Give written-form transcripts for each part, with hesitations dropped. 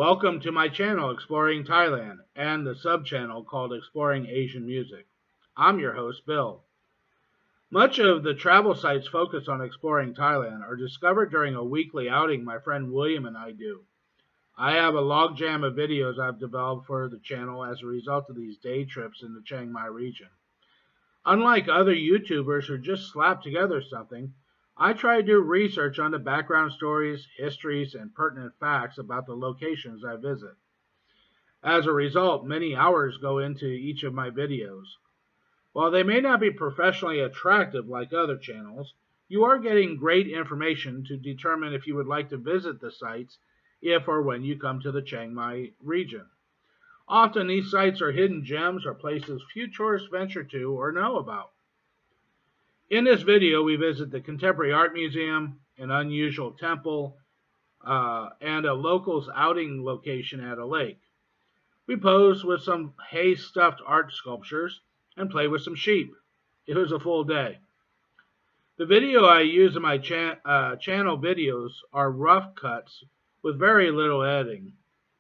Welcome to my channel, Exploring Thailand, and the sub-channel called Exploring Asian Music. I'm your host, Bill. Much of the travel sites focused on exploring Thailand are discovered during a weekly outing my friend William and I do. I have a logjam of videos I've developed for the channel as a result of these day trips in the Chiang Mai region. Unlike other YouTubers who just slap together something, I try to do research on the background stories, histories, and pertinent facts about the locations I visit. As a result, many hours go into each of my videos. While they may not be professionally attractive like other channels, you are getting great information to determine if you would like to visit the sites if or when you come to the Chiang Mai region. Often these sites are hidden gems or places few tourists venture to or know about. In this video, we visit the Contemporary Art Museum, an unusual temple, and a locals outing location at a lake. We pose with some hay-stuffed art sculptures and play with some sheep. It was a full day. The video I use in my channel videos are rough cuts with very little editing.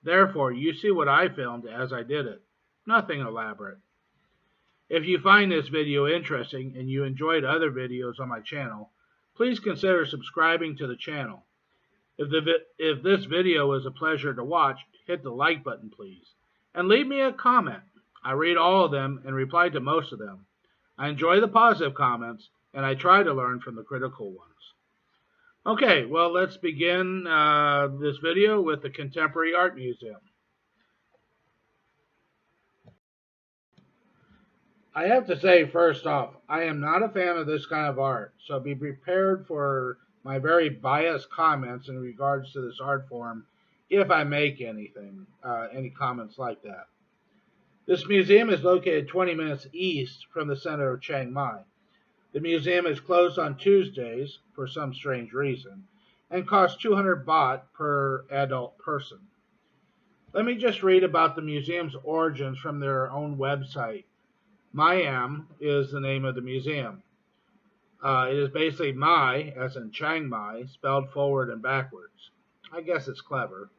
Therefore, you see what I filmed as I did it. Nothing elaborate. If you find this video interesting and you enjoyed other videos on my channel, please consider subscribing to the channel. If this video was a pleasure to watch, hit the like button please. And leave me a comment. I read all of them and reply to most of them. I enjoy the positive comments and I try to learn from the critical ones. Okay, well let's begin this video with the Contemporary Art Museum. I have to say, first off, I am not a fan of this kind of art, so be prepared for my very biased comments in regards to this art form if I make any comments like that. This museum is located 20 minutes east from the center of Chiang Mai. The museum is closed on Tuesdays for some strange reason and costs 200 baht per adult person. Let me just read about the museum's origins from their own website. Maiam is the name of the museum. It is basically Mai, as in Chiang Mai, spelled forward and backwards. I guess it's clever.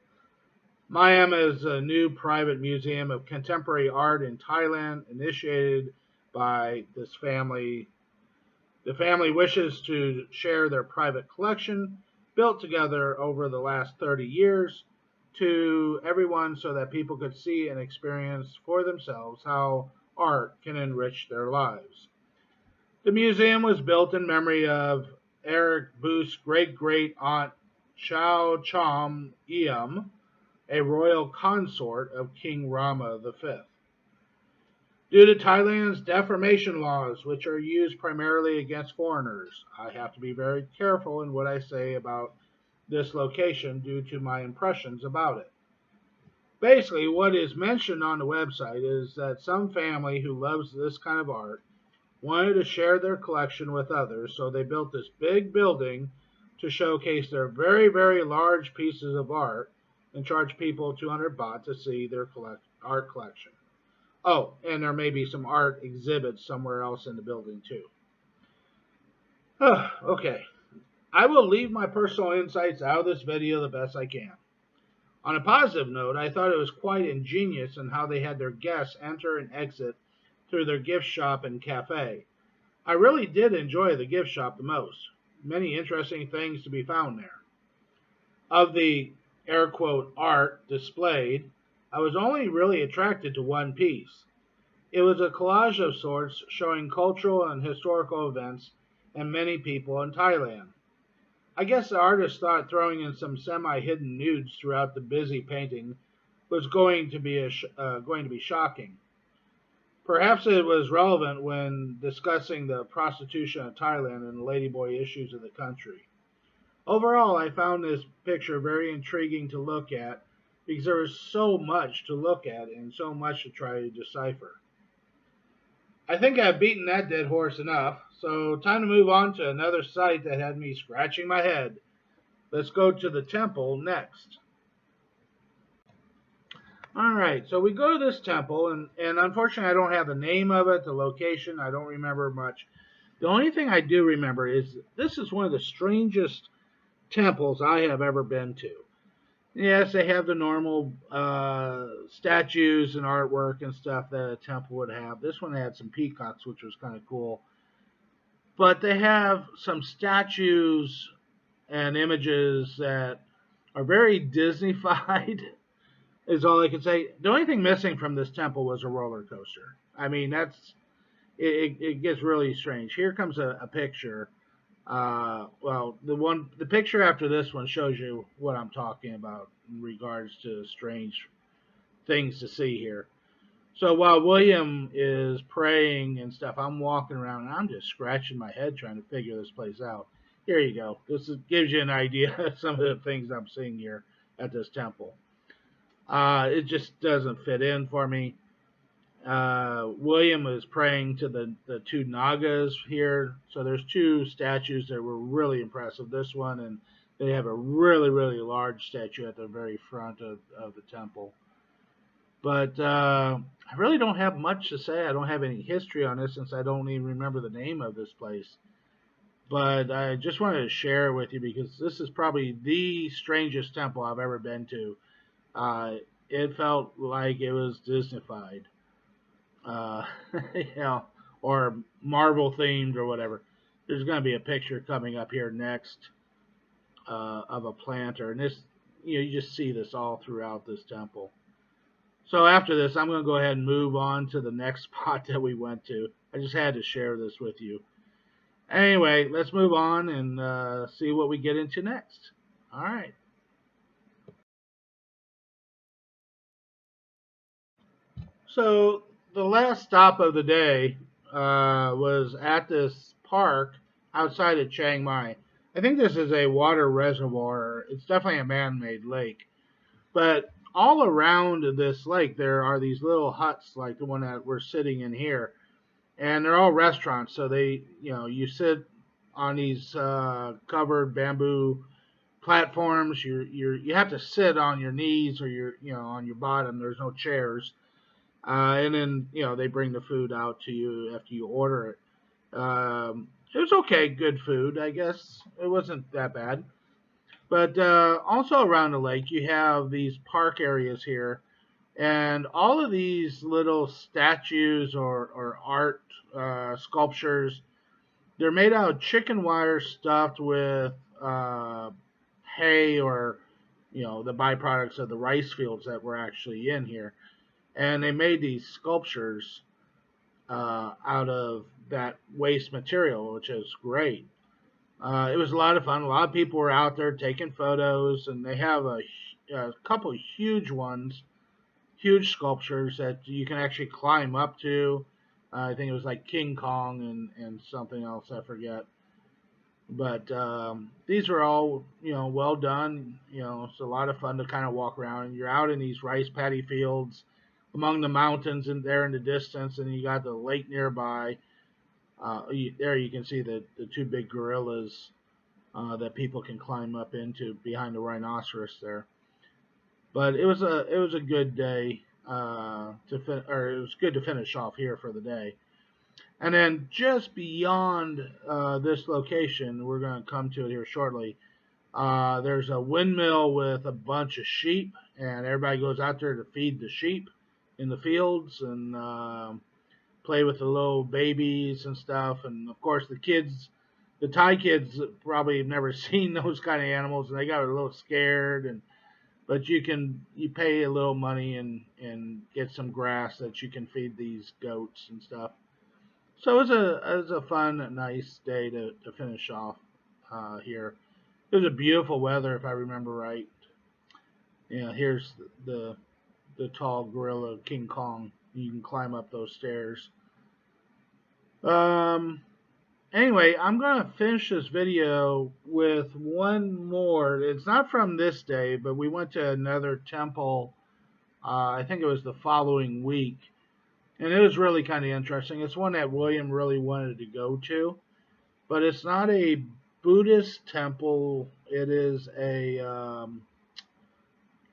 Maiam is a new private museum of contemporary art in Thailand, initiated by this family. The family wishes to share their private collection, built together over the last 30 years, to everyone so that people could see and experience for themselves how art can enrich their lives. The museum was built in memory of Eric Booth's great-great-aunt Chow Chom Iam, a royal consort of King Rama V. Due to Thailand's defamation laws, which are used primarily against foreigners, I have to be very careful in what I say about this location due to my impressions about it. Basically, what is mentioned on the website is that some family who loves this kind of art wanted to share their collection with others, so they built this big building to showcase their very, very large pieces of art and charge people 200 baht to see their art collection. Oh, and there may be some art exhibits somewhere else in the building too. Okay, I will leave my personal insights out of this video the best I can. On a positive note, I thought it was quite ingenious in how they had their guests enter and exit through their gift shop and cafe. I really did enjoy the gift shop the most. Many interesting things to be found there. Of the air quote art displayed, I was only really attracted to one piece. It was a collage of sorts showing cultural and historical events and many people in Thailand. I guess the artist thought throwing in some semi-hidden nudes throughout the busy painting was going to be shocking. Perhaps it was relevant when discussing the prostitution of Thailand and the ladyboy issues of the country. Overall, I found this picture very intriguing to look at because there was so much to look at and so much to try to decipher. I think I've beaten that dead horse enough, so time to move on to another site that had me scratching my head. Let's go to the temple next. Alright, so we go to this temple, and unfortunately I don't have the name of it, the location, I don't remember much. The only thing I do remember is this is one of the strangest temples I have ever been to. Yes, they have the normal statues and artwork and stuff that a temple would have. This one had some peacocks, which was kind of cool. But they have some statues and images that are very Disney-fied, is all I can say. The only thing missing from this temple was a roller coaster. I mean, it gets really strange. Here comes a picture. Well, the picture after this one shows you what I'm talking about in regards to strange things to see here. So while William is praying and stuff, I'm walking around and I'm just scratching my head trying to figure this place out. Here you go. Gives you an idea of some of the things I'm seeing here at this temple. It just doesn't fit in for me. William is praying to the two Nagas here. So there's two statues that were really impressive. This one, and they have a really, really large statue at the very front of the temple. But I really don't have much to say. I don't have any history on this since I don't even remember the name of this place. But I just wanted to share it with you because this is probably the strangest temple I've ever been to. Uh, it felt like it was Disneyfied, uh, you know, or Marvel themed or whatever. There's going to be a picture coming up here next of a planter, and this, you just see this all throughout this temple. So after this, I'm going to go ahead and move on to the next spot that we went to. I just had to share this with you. Anyway, let's move on and see what we get into next. All right. So the last stop of the day was at this park outside of Chiang Mai. I think this is a water reservoir. It's definitely a man-made lake. But all around this lake, there are these little huts like the one that we're sitting in here, and they're all restaurants. So you sit on these covered bamboo platforms. You have to sit on your knees or on your bottom. There's no chairs, and then they bring the food out to you after you order it. It was okay, good food, I guess. It wasn't that bad. But also around the lake, you have these park areas here, and all of these little statues or art sculptures, they're made out of chicken wire stuffed with uh, hay or the byproducts of the rice fields that were actually in here. And they made these sculptures out of that waste material, which is great. It was a lot of fun. A lot of people were out there taking photos, and they have a couple of huge ones, huge sculptures that you can actually climb up to. I think it was like King Kong and something else, I forget. But these were all well done. It's a lot of fun to kind of walk around. And you're out in these rice paddy fields among the mountains and there in the distance, and you got the lake nearby. There you can see the two big gorillas that people can climb up into behind the rhinoceros there. But it was a good day or it was good to finish off here for the day. And then just beyond this location, we're going to come to it here shortly. There's a windmill with a bunch of sheep, and everybody goes out there to feed the sheep in the fields and play with the little babies and stuff. And of course, the Thai kids probably have never seen those kind of animals, and they got a little scared. But you pay a little money and get some grass that you can feed these goats and stuff. So it was a fun, nice day to finish off here. It was a beautiful weather, if I remember right. Here's the tall gorilla King Kong. You can climb up those stairs. Um, Anyway, I'm going to finish this video with one more. It's not from this day, but we went to another temple. I think it was the following week. And it was really kind of interesting. It's one that William really wanted to go to. But it's not a Buddhist temple. It is a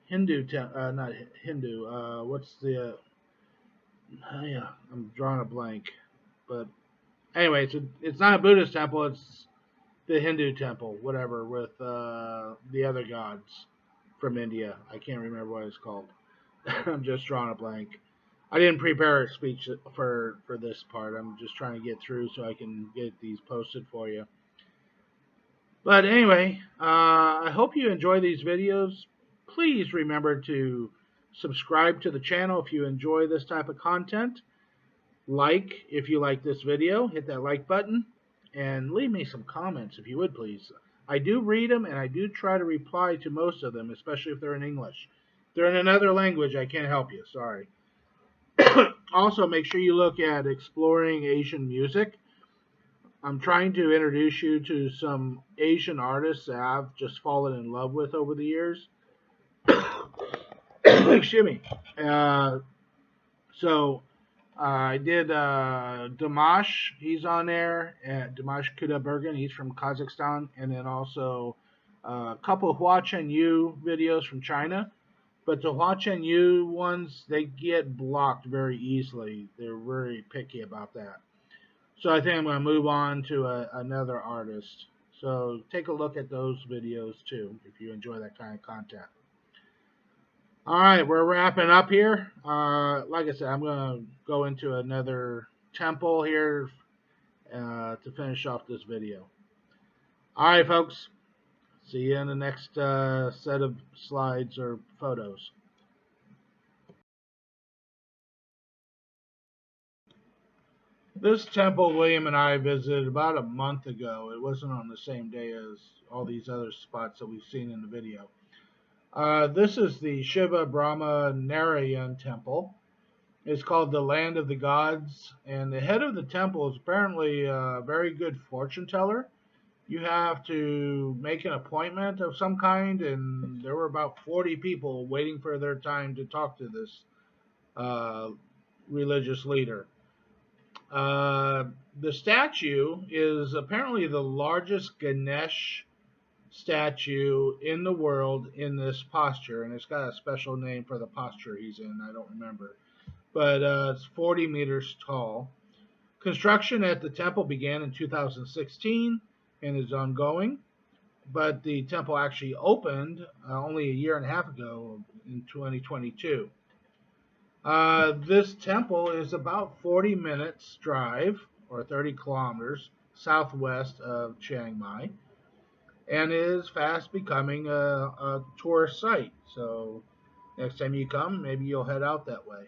Hindu temple. Not Hindu. What's the. Yeah, I'm drawing a blank. But anyway, it's not a Buddhist temple. It's the Hindu temple, whatever, with the other gods. from India. I can't remember what it's called. I'm just drawing a blank. I didn't prepare a speech for this part. I'm just trying to get through so I can get these posted for you. But anyway, I hope you enjoy these videos. Please remember to subscribe to the channel if you enjoy this type of content. Like if you like this video, hit that like button, and leave me some comments if you would please. I do read them and I do try to reply to most of them, especially if they're in English. If they're in another language, I can't help you. Sorry. Also, make sure you look at Exploring Asian Music. I'm trying to introduce you to some Asian artists that I've just fallen in love with over the years. Excuse me. Uh, so I did Dimash. He's on there. Dimash Kudabergen. He's from Kazakhstan, and then also a couple of Hua Chen Yu videos from China. But the Hua Chen Yu ones, they get blocked very easily. They're very picky about that. So I think I'm going to move on to another artist. So take a look at those videos too if you enjoy that kind of content. All right, we're wrapping up here. Like I said, I'm going to go into another temple here to finish off this video. All right, folks. See you in the next set of slides or photos. This temple William and I visited about a month ago. It wasn't on the same day as all these other spots that we've seen in the video. This is the Shiva Brahma Narayan temple. It's called the Land of the Gods, and the head of the temple is apparently a very good fortune teller. You have to make an appointment of some kind, and there were about 40 people waiting for their time to talk to this religious leader. The statue is apparently the largest Ganesh statue in the world in this posture, and it's got a special name for the posture he's in. I don't remember, but it's 40 meters tall. Construction at the temple began in 2016 and is ongoing, but the temple actually opened only a year and a half ago in 2022. This temple is about 40 minutes drive or 30 kilometers southwest of Chiang Mai and is fast becoming a tourist site. So next time you come, maybe you'll head out that way.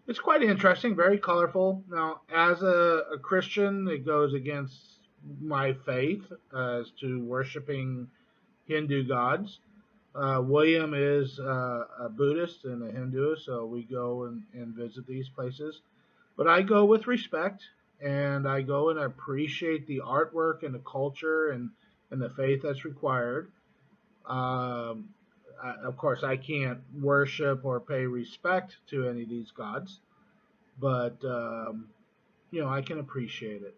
It's quite interesting, very colorful. Now, as a Christian, it goes against my faith as to worshiping Hindu gods. William is a Buddhist and a Hinduist, so we go and visit these places. But I go with respect, and I go and appreciate the artwork and the culture and the faith that's required. Of course, I can't worship or pay respect to any of these gods, but I can appreciate it.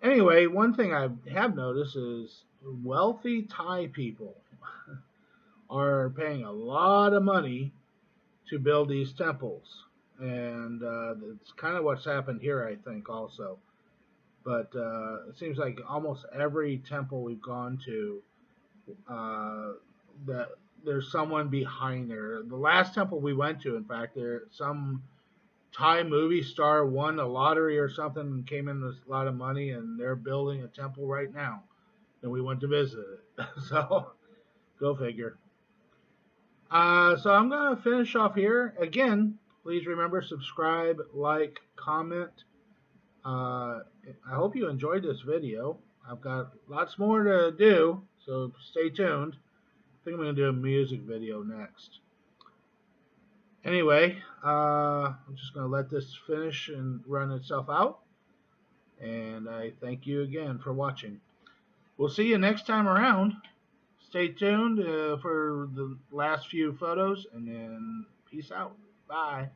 Anyway, one thing I have noticed is wealthy Thai people are paying a lot of money to build these temples, and it's kind of what's happened here, I think, also. But it seems like almost every temple we've gone to, that there's someone behind there. The last temple we went to, in fact, some Thai movie star won a lottery or something and came in with a lot of money, and they're building a temple right now. And we went to visit it. So, go figure. So I'm going to finish off here. Again, please remember, subscribe, like, comment. I hope you enjoyed this video. I've got lots more to do, so stay tuned. I think I'm going to do a music video next. Anyway, I'm just going to let this finish and run itself out. And I thank you again for watching. We'll see you next time around. Stay tuned for the last few photos, and then peace out. Bye.